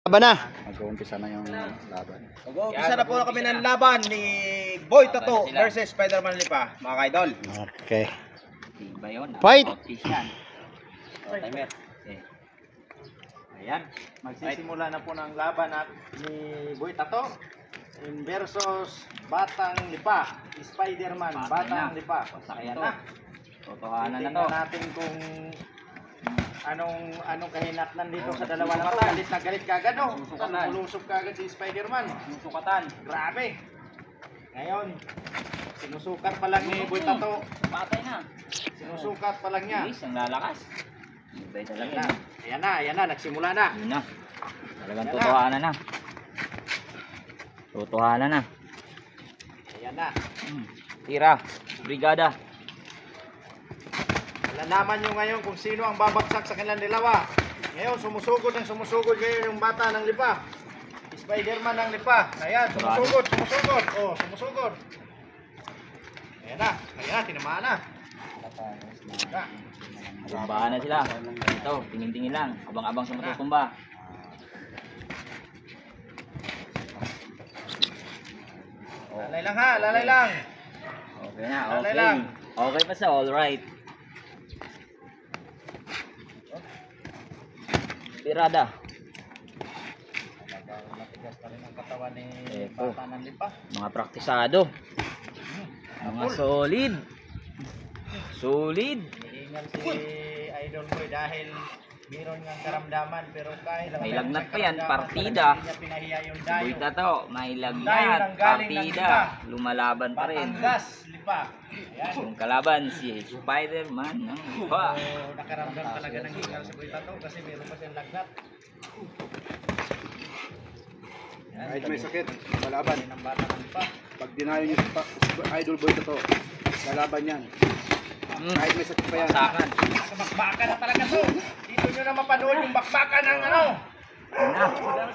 Laban na. Mag-uumpisa na yung laban. Mag-uumpisa na po kami ng laban ni Boy Tato versus Spider-Man Lipa, mga kaidol. Okay. Iba yun. Fight! Yan. Timer. Okay. Ayan, magsisimula na po ng laban at ni Boy Tato versus Batang Lipa, Spider-Man, Batang Lipa. Ayan na. Totohanan na to. Tingnan natin kung anong kahinatnan dito sa dalawa na to. Galit na galit kagad, no? Lulusog kagad si Spider-Man. Sukatan. Grabe. Ngayon, sinusukat pa lang ni Boy Tato. Patay na. Sinusukat pa lang niya. Bilis, ang lalakas. Ibay talaga Ayan yun. na, ayan na, nagsimula na. Yun na. Talagang Yan totohanan na. Totohanan na. Ayan na. Tira. Brigada. Malalaman nyo ngayon kung sino ang babagsak sa kanilang dalawa. Ngayon, sumusugod ngayon yung bata ng Lipa. Spider-Man ng Lipa. Ayan, sumusugod. Oh, sumusugod. Ayan na, tinamaan na. Tumbahan na sila. Ito, tingin-tingin lang. Abang-abang sa matutumba. Lalay lang ha, lalay lang. Okay na, Lalay okay. lang. Okay pa sa alright. Tirada. Matigas pa rin ang katawan ni Eko. bata ng Lipa. Mga praktisado. Mga solid. Solid. Iniingal si Idol Boy dahil meron ng karamdaman pero kahit May meron lagnat siyang pa yan, karamdaman, partida. hindi niya pinahiya yung Boy dayo. Tato, may Dayo lagnat. ng galing ng Partida. Lipa. Lumalaban pa rin. Batangas, Lipa. Ayan. Yung kalaban si Spider-Man ng Lipa. So, nakaramdam talaga ng hingal si Boy Tato kasi meron pa siyang lagnat. Ayan, Kahit may sakit, malaban. ng bata ng Lipa. Pag dinayo niyo si Idol Boy Tato, lalaban yan. Kahit may sakit pa yan. Pasakan. Bakbakan na talaga to. Dito nyo na mapanood yung bakbakan ng ano. Yan na.